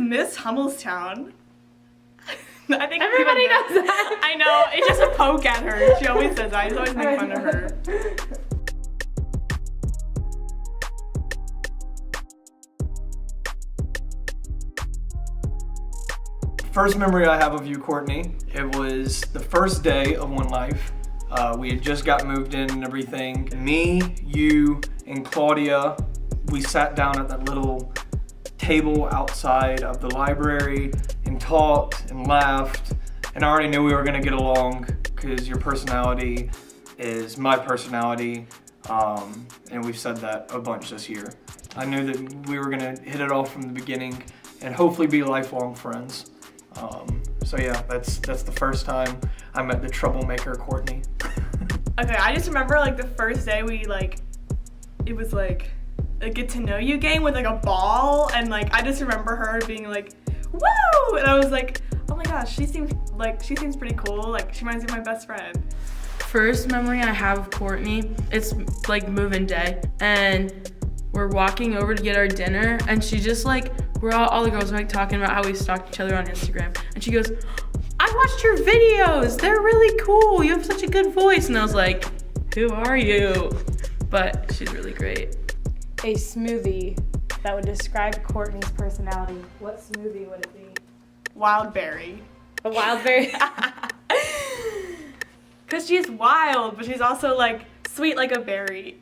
Miss Hummelstown. I think everybody knows that. I know, it's just a poke at her. She always says that. I just always make fun of her. First memory I have of you, Courtney, it was the first day of One Life. We had just got moved in and everything. Me, you, and Claudia, we sat down at that little table outside of the library and talked and laughed. And I already knew we were gonna get along because your personality is my personality. And we've said that a bunch this year. I knew that we were gonna hit it off from the beginning and hopefully be lifelong friends. So yeah, that's the first time I met the troublemaker Courtney. Okay, I just remember like the first day we it was like a get to know you game with like a ball, and like I just remember her being like, woo! And I was like, oh my gosh, she seems pretty cool. Like she reminds me of my best friend. First memory I have of Courtney, it's like move-in day, and we're walking over to get our dinner, and she just like, all the girls are like talking about how we stalked each other on Instagram, and she goes, I watched your videos, they're really cool, you have such a good voice. And I was like, who are you? But she's really great. A smoothie that would describe Courtney's personality. What smoothie would it be? Wild berry. A wild berry? Because she's wild, but she's also like sweet like a berry.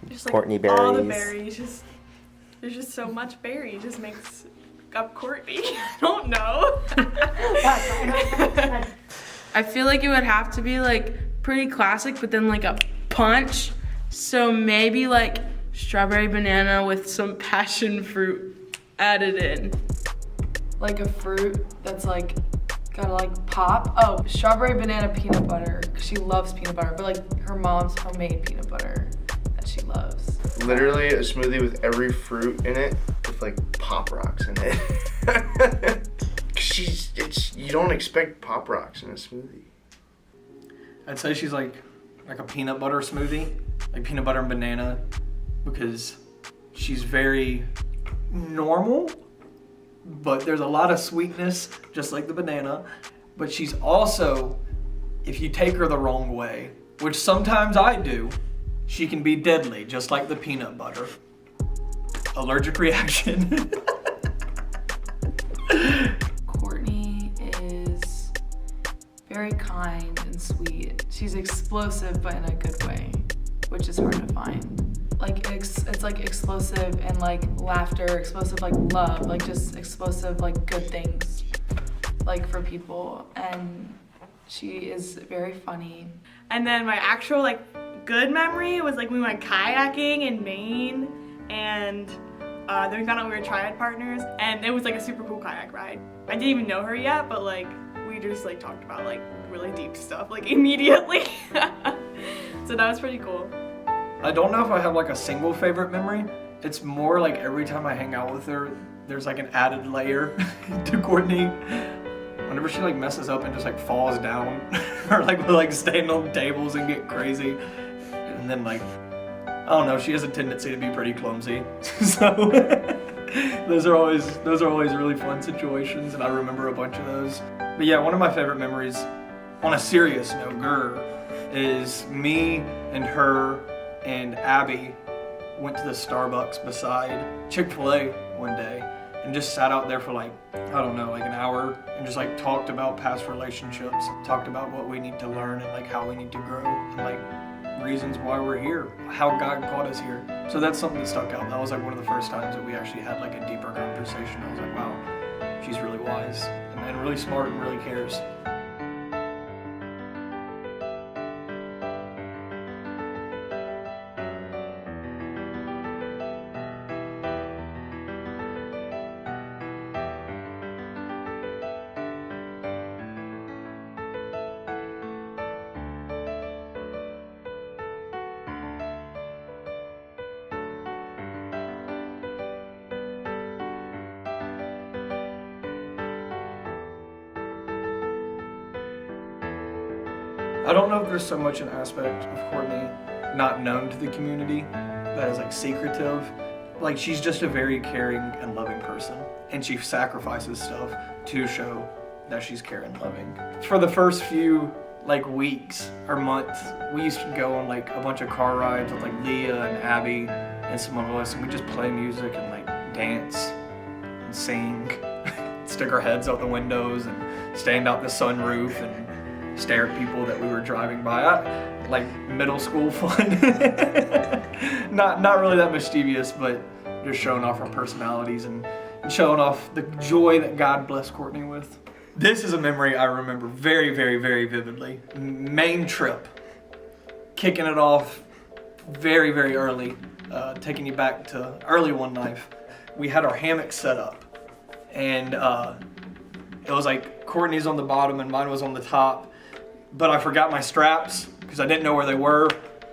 Just like Courtney all the berries. berries, there's just so much berry. It just makes up Courtney. I don't know. I feel like it would have to be like pretty classic, but then like a punch. So maybe like strawberry banana with some passion fruit added in. Like a fruit that's like gotta like pop. Oh, strawberry banana peanut butter. She loves peanut butter, but like her mom's homemade peanut butter that she loves. Literally a smoothie with every fruit in it with like Pop Rocks in it. You don't expect Pop Rocks in a smoothie. I'd say she's like a peanut butter smoothie, like peanut butter and banana, because she's very normal, but there's a lot of sweetness, just like the banana. But she's also, if you take her the wrong way, which sometimes I do, she can be deadly, just like the peanut butter. Allergic reaction. Courtney is very kind and sweet. She's explosive, but in a good way, which is hard to find. Like it's like explosive and like laughter, explosive like love, like just explosive like good things, like for people. And she is very funny. And then my actual like good memory was like we went kayaking in Maine, and then we found out we were triad partners, and it was like a super cool kayak ride. I didn't even know her yet, but like we just like talked about like really deep stuff like immediately. So that was pretty cool. I don't know if I have like a single favorite memory. It's more like every time I hang out with her, there's like an added layer to Courtney. Whenever she like messes up and just like falls down, or like will like stand on tables and get crazy, and then like, I don't know, she has a tendency to be pretty clumsy. So those are always really fun situations, and I remember a bunch of those. But yeah, one of my favorite memories, on a serious note, is me and her and Abby went to the Starbucks beside Chick-fil-A one day and just sat out there for like, I don't know, like an hour, and just like talked about past relationships, talked about what we need to learn and like how we need to grow, and like reasons why we're here, how God called us here. So that's something that stuck out. That was like one of the first times that we actually had like a deeper conversation. I was like, wow, she's really wise and really smart and really cares. I don't know if there's so much an aspect of Courtney not known to the community that is like secretive. Like, she's just a very caring and loving person, and she sacrifices stuff to show that she's caring and loving. For the first few like weeks or months, we used to go on like a bunch of car rides with like Leah and Abby and some of us, and we just play music and like dance and sing, stick our heads out the windows and stand out the sunroof and stare at people that we were driving by. Like middle school fun. Not really that mischievous, but just showing off our personalities and showing off the joy that God blessed Courtney with. This is a memory I remember very, very, very vividly. Main trip, kicking it off very, very early, taking you back to early one night. We had our hammock set up, and it was like Courtney's on the bottom and mine was on the top, but I forgot my straps because I didn't know where they were.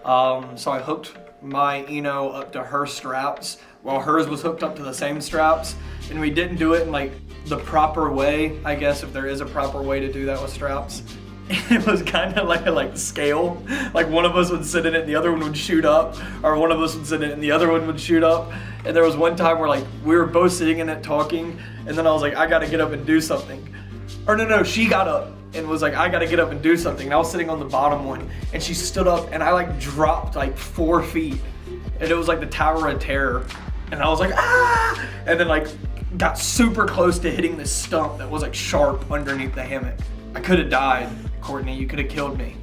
So I hooked my Eno up to her straps while hers was hooked up to the same straps, and we didn't do it in like the proper way, I guess, if there is a proper way to do that with straps. It was kind of like a scale. Like one of us would sit in it and the other one would shoot up, or one of us would sit in it and the other one would shoot up. And there was one time where like we were both sitting in it talking, and then I was like, I gotta get up and do something. Or no, she got up and was like, I gotta get up and do something. And I was sitting on the bottom one, and she stood up, and I like dropped like 4 feet, and it was like the Tower of Terror. And I was like, ah! And then like got super close to hitting this stump that was like sharp underneath the hammock. I could have died, Courtney, you could have killed me.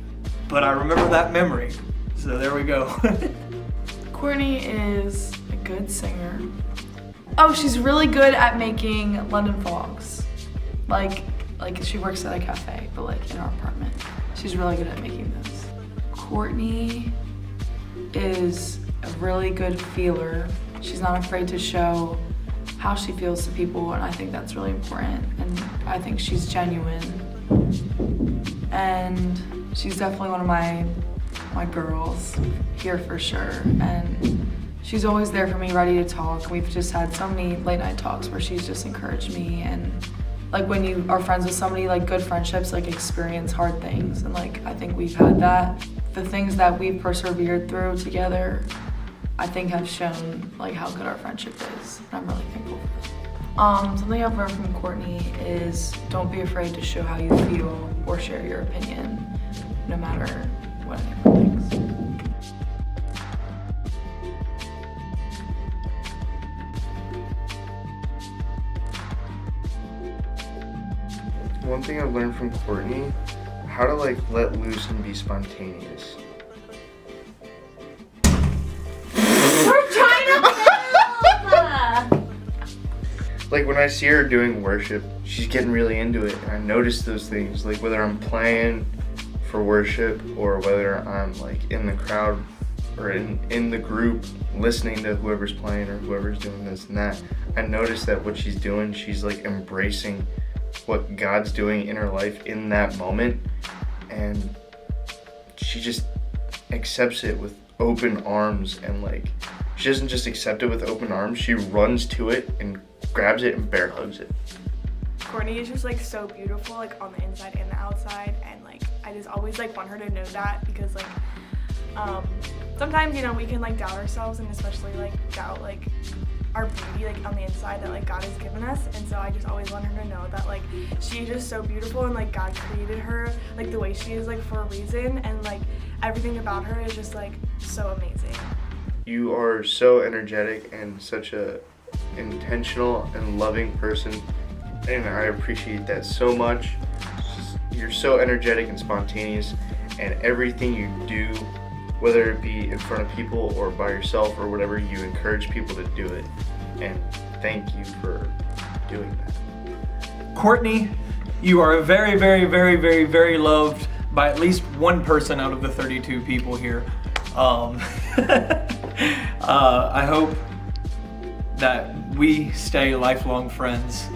But I remember that memory, so there we go. Courtney is a good singer. Oh, she's really good at making London vlogs. Like she works at a cafe, but like in our apartment. She's really good at making those. Courtney is a really good feeler. She's not afraid to show how she feels to people, and I think that's really important. And I think she's genuine. And she's definitely one of my girls here for sure. And she's always there for me, ready to talk. We've just had so many late night talks where she's just encouraged me. And like when you are friends with somebody, like good friendships, like experience hard things. And like I think we've had that. The things that we've persevered through together, I think have shown like how good our friendship is. I'm really thankful for that. Something I've learned from Courtney is don't be afraid to show how you feel or share your opinion, no matter what anyone thinks. One thing I've learned from Courtney, how to like let loose and be spontaneous. Like when I see her doing worship, she's getting really into it, and I notice those things, like whether I'm playing for worship or whether I'm like in the crowd or in the group listening to whoever's playing or whoever's doing this and that. I notice that what she's doing, she's like embracing what God's doing in her life in that moment, and she just accepts it with open arms. And like she doesn't just accept it with open arms, she runs to it and grabs it and bear hugs it. Courtney is just like so beautiful, like on the inside and the outside, and like I just always like want her to know that, because like sometimes, you know, we can like doubt ourselves, and especially like doubt like our beauty like on the inside that like God has given us. And so I just always want her to know that like she's just so beautiful, and like God created her like the way she is like for a reason, and like everything about her is just like so amazing. You are so energetic and such a intentional and loving person, and I appreciate that so much. You're so energetic and spontaneous, and everything you do, whether it be in front of people or by yourself or whatever, you encourage people to do it, and thank you for doing that. Courtney, you are very, very, very, very, very loved by at least one person out of the 32 people here. I hope that we stay lifelong friends,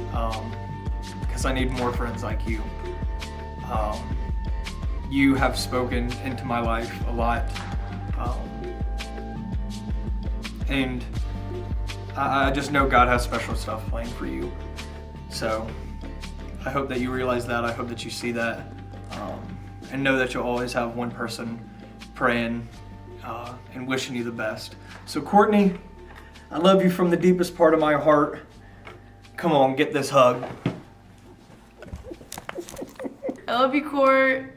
because I need more friends like you. You have spoken into my life a lot, and I just know God has special stuff planned for you. So I hope that you realize that. I hope that you see that, and know that you'll always have one person praying and wishing you the best. So Courtney, I love you from the deepest part of my heart. Come on, get this hug. I love you, Court.